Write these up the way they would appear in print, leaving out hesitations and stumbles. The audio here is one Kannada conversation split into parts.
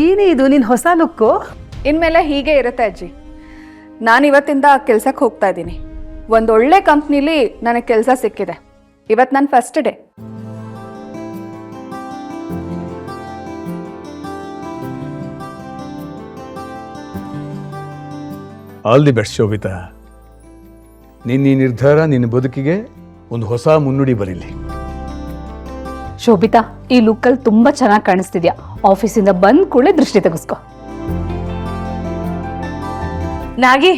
ಏನೇ ಇದು ನಿನ್ನ ಹೊಸ ಲುಕ್ಕು? ಇನ್ಮೇಲೆ ಹೀಗೆ ಇರುತ್ತೆ ಅಜ್ಜಿ. ನಾನು ಇವತ್ತಿಂದ ಕೆಲ್ಸಕ್ಕೆ ಹೋಗ್ತಾ ಇದ್ದೀನಿ. ಒಂದೊಳ್ಳೆ ಕಂಪ್ನಿಲಿ ನನಗೆ ಕೆಲಸ ಸಿಕ್ಕಿದೆ. ಇವತ್ತು ನನ್ನ first day. All the best Shobhita. ನಿನ್ನ ಈ ನಿರ್ಧಾರ ನಿನ್ನ ಬದುಕಿಗೆ ಒಂದು ಹೊಸ ಮುನ್ನುಡಿ ಬರೀಲಿ. ಶೋಭಿತಾ, ಈ ಲುಕ್ಕಲ್ಲಿ ತುಂಬಾ ಚೆನ್ನಾಗಿ ಕಾಣಿಸ್ತಿದ್ಯಾ. ಆಫೀಸಿಂದ ಬಂದ್ ಕೂಡಲೇ ದೃಷ್ಟಿ ತೆಗೆಸ್ಕೊ. ನಾಗಿ,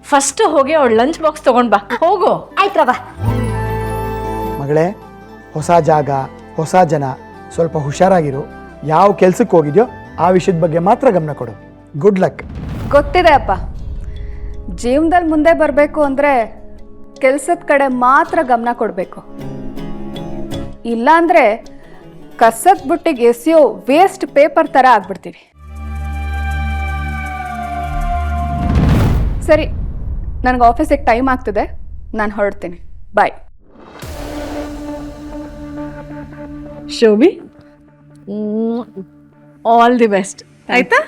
ಫಸ್ಟ್ ಹೋಗಿ ಅವಳು ಲಂಚ್ ಬಾಕ್ಸ್ ತಗೊಂಡ್ ಬಾ. ಹೋಗು. ಆಯ್ತ್ರವ. ಮಗಳೇ, ಹೊಸ ಜಾಗ, ಹೊಸ ಜನ, ಸ್ವಲ್ಪ ಹುಷಾರಾಗಿರು. ಯಾವ ಕೆಲ್ಸಕ್ಕೆ ಹೋಗಿದ್ಯೋ ಆ ವಿಷಯದ ಬಗ್ಗೆ ಮಾತ್ರ ಗಮನ ಕೊಡು. Good luck. ಗೊತ್ತಿದೆ ಅಪ್ಪ, ಜೀವನದಲ್ಲಿ ಮುಂದೆ ಬರಬೇಕು ಅಂದರೆ ಕೆಲಸದ ಕಡೆ ಮಾತ್ರ ಗಮನ ಕೊಡಬೇಕು. ಇಲ್ಲಾಂದರೆ ಕಸದ ಬುಟ್ಟಿಗೆ ಎಸೆಯೋ ವೇಸ್ಟ್ ಪೇಪರ್ ಥರ ಆಗ್ಬಿಡ್ತೀವಿ. ಸರಿ, ನನಗೆ ಆಫೀಸಿಗೆ ಟೈಮ್ ಆಗ್ತಿದೆ, ನಾನು ಹೊರಡ್ತೀನಿ. ಬಾಯ್. Shobhi, all the best. ಆಯ್ತಾ?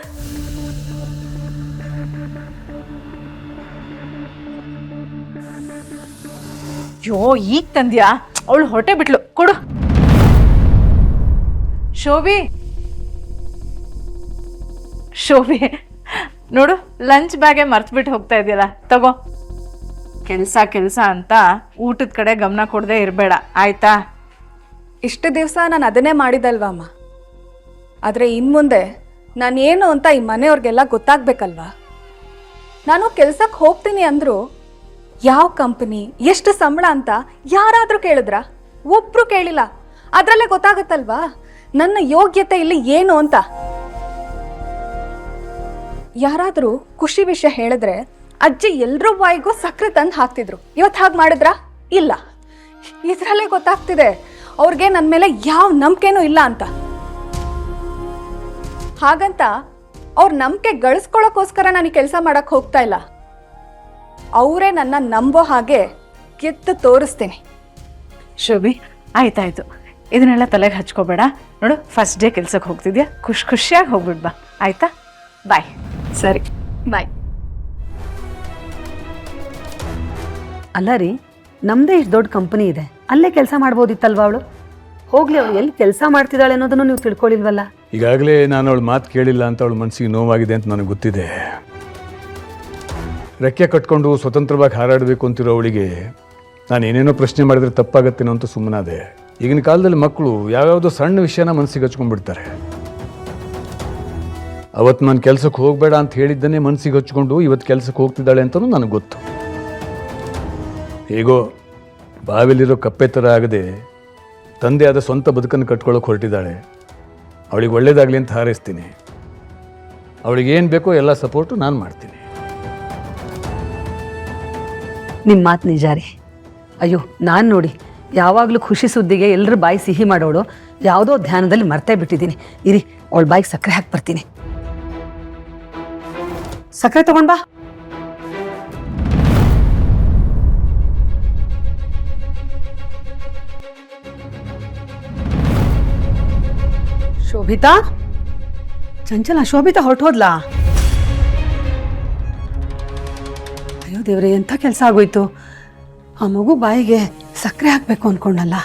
ಯೋ, ಈಗ ತಂದ್ಯಾ? ಅವಳು ಹೊಟ್ಟೆ ಬಿಟ್ಲು. ಕೊಡು. ಶೋಭಿ, ನೋಡು, ಲಂಚ್ ಬ್ಯಾಗೆ ಮರ್ತ್ಬಿಟ್ಟು ಹೋಗ್ತಾ ಇದೆಯಲ್ಲ, ತಗೋ. ಕೆಲಸ ಅಂತ ಊಟದ ಕಡೆ ಗಮನ ಕೊಡದೆ ಇರಬೇಡ, ಆಯ್ತಾ? ಇಷ್ಟು ದಿವಸ ನಾನು ಅದನ್ನೇ ಮಾಡಿದಲ್ವಾ ಅಮ್ಮ. ಆದರೆ ಇನ್ಮುಂದೆ ನಾನೇನು ಅಂತ ಈ ಮನೆಯವ್ರಿಗೆಲ್ಲ ಗೊತ್ತಾಗಬೇಕಲ್ವಾ. ನಾನು ಕೆಲ್ಸಕ್ಕೆ ಹೋಗ್ತೀನಿ ಅಂದರು ಯಾವ ಕಂಪನಿ, ಎಷ್ಟು ಸಂಬಳ ಅಂತ ಯಾರಾದರೂ ಕೇಳಿದ್ರಾ? ಒಬ್ಬರು ಕೇಳಿಲ್ಲ. ಅದರಲ್ಲೇ ಗೊತ್ತಾಗುತ್ತಲ್ವಾ ನನ್ನ ಯೋಗ್ಯತೆ ಇಲ್ಲಿ ಏನು ಅಂತ. ಯಾರಾದರೂ ಖುಷಿ ವಿಷಯ ಹೇಳಿದ್ರೆ ಅಜ್ಜಿ ಎಲ್ರ ಬಾಯಿಗೂ ಸಕ್ಕರೆ ತಂದು ಹಾಕ್ತಿದ್ರು. ಇವತ್ತು ಹಾಗೆ ಮಾಡಿದ್ರಾ? ಇಲ್ಲ. ಇದರಲ್ಲೇ ಗೊತ್ತಾಗ್ತಿದೆ ಅವ್ರಿಗೆ ನನ್ನ ಮೇಲೆ ಯಾವ ನಂಬಿಕೆನೂ ಇಲ್ಲ ಅಂತ. ಹಾಗಂತ ಅವ್ರ ನಂಬಿಕೆ ಗಳಿಸ್ಕೊಳ್ಳೋಕ್ಕೋಸ್ಕರ ನಾನು ಕೆಲಸ ಮಾಡಕ್ಕೆ ಹೋಗ್ತಾ ಇಲ್ಲ. ಅವರೇ ನನ್ನ ನಂಬೋ ಹಾಗೆ ಗೆದ್ದು ತೋರಿಸ್ತೀನಿ. ಶೋಭಿ, ಆಯ್ತಾಯ್ತು, ಇದನ್ನೆಲ್ಲ ತಲೆಗೆ ಹಚ್ಕೋಬೇಡ. ನೋಡು, ಫಸ್ಟ್ ಡೇ ಕೆಲ್ಸಕ್ಕೆ ಹೋಗ್ತಿದ್ಯಾ, ಖುಷಿಯಾಗಿ ಹೋಗ್ಬಿಡ್ ಬಾ, ಆಯ್ತಾ? ಬಾಯ್. ಸರಿ, ಬಾಯ್. ಅಲ್ಲ ರೀ, ನಮ್ಮದೇ ಇಷ್ಟು ದೊಡ್ಡ ಕಂಪನಿ ಇದೆ, ಅಲ್ಲೇ ಕೆಲಸ ಮಾಡ್ಬೋದಿತ್ತಲ್ವ ಅವಳು? ಹೋಗ್ಲಿ, ಅವಳು ಎಲ್ಲಿ ಕೆಲಸ ಮಾಡ್ತಿದ್ದಾಳೆ ಅನ್ನೋದನ್ನು ನೀವು ತಿಳ್ಕೊಳ್ಳಿಲ್ವಲ್ಲ? ಈಗಾಗಲೇ ನಾನು ಅವಳು ಮಾತು ಕೇಳಿಲ್ಲ ಅಂತ ಅವಳ ಮನಸ್ಸಿಗೆ ನೋವಾಗಿದೆ ಅಂತ ನನಗೆ ಗೊತ್ತಿದೆ. ರೆಕ್ಕೆ ಕಟ್ಕೊಂಡು ಸ್ವತಂತ್ರವಾಗಿ ಹಾರಾಡಬೇಕು ಅಂತಿರೋ ಅವಳಿಗೆ ನಾನು ಏನೇನೋ ಪ್ರಶ್ನೆ ಮಾಡಿದ್ರೆ ತಪ್ಪಾಗತ್ತೇನೋ ಅಂತ ಸುಮ್ಮನಾದೆ. ಈಗಿನ ಕಾಲದಲ್ಲಿ ಮಕ್ಕಳು ಯಾವ್ಯಾವುದೋ ಸಣ್ಣ ವಿಷಯನ ಮನಸ್ಸಿಗೆ ಹಚ್ಕೊಂಡ್ಬಿಡ್ತಾರೆ. ಅವತ್ತು ನಾನು ಕೆಲಸಕ್ಕೆ ಹೋಗಬೇಡ ಅಂತ ಹೇಳಿದ್ದನ್ನೇ ಮನಸ್ಸಿಗೆ ಹಚ್ಕೊಂಡು ಇವತ್ತು ಕೆಲಸಕ್ಕೆ ಹೋಗ್ತಿದ್ದಾಳೆ ಅಂತಲೂ ನನಗೆ ಗೊತ್ತು. ಹೇಗೋ ಬಾವಿಲಿರೋ ಕಪ್ಪೆ ಥರ ಆಗದೆ ತಂದೆ ಆದ ಸ್ವಂತ ಬದುಕನ್ನು ಕಟ್ಕೊಳ್ಳೋಕೆ ಹೊರಟಿದ್ದಾಳೆ. ಅವಳಿಗೆ ಒಳ್ಳೇದಾಗಲಿ ಅಂತ ಹಾರೈಸ್ತೀನಿ. ಅವಳಿಗೆ ಏನು ಬೇಕೋ ಎಲ್ಲ ಸಪೋರ್ಟು ನಾನು ಮಾಡ್ತೀನಿ. ನಿಮ್ಮ ಮಾತು ನಿಜ ರೀ. ಅಯ್ಯೋ, ನಾನು ನೋಡಿ ಯಾವಾಗಲೂ ಖುಷಿ ಸುದ್ದಿಗೆ ಎಲ್ಲರ ಬಾಯಿ ಸಿಹಿ ಮಾಡೋಳು ಯಾವುದೋ ಧ್ಯಾನದಲ್ಲಿ ಮರ್ತೇ ಬಿಟ್ಟಿದ್ದೀನಿ. ಇರಿ, ಅವಳ ಬಾಯಿಗೆ ಸಕ್ಕರೆ ಹಾಕಿ ಬರ್ತೀನಿ. ಸಕ್ಕರೆ ತಗೊಂಡ್ಬಾ. ಶೋಭಿತಾ, ಚಂಚಲ, ಶೋಭಿತಾ ಹೊರಟೋದ್ಲಾ? ಅಯ್ಯೋ ದೇವ್ರೆ, ಎಂಥ ಕೆಲಸ ಆಗೋಯ್ತು. ಆ ಮಗು ಬಾಯಿಗೆ ಸಕ್ಕರೆ ಹಾಕಬೇಕು ಅಂದ್ಕೊಂಡಲ್ಲ.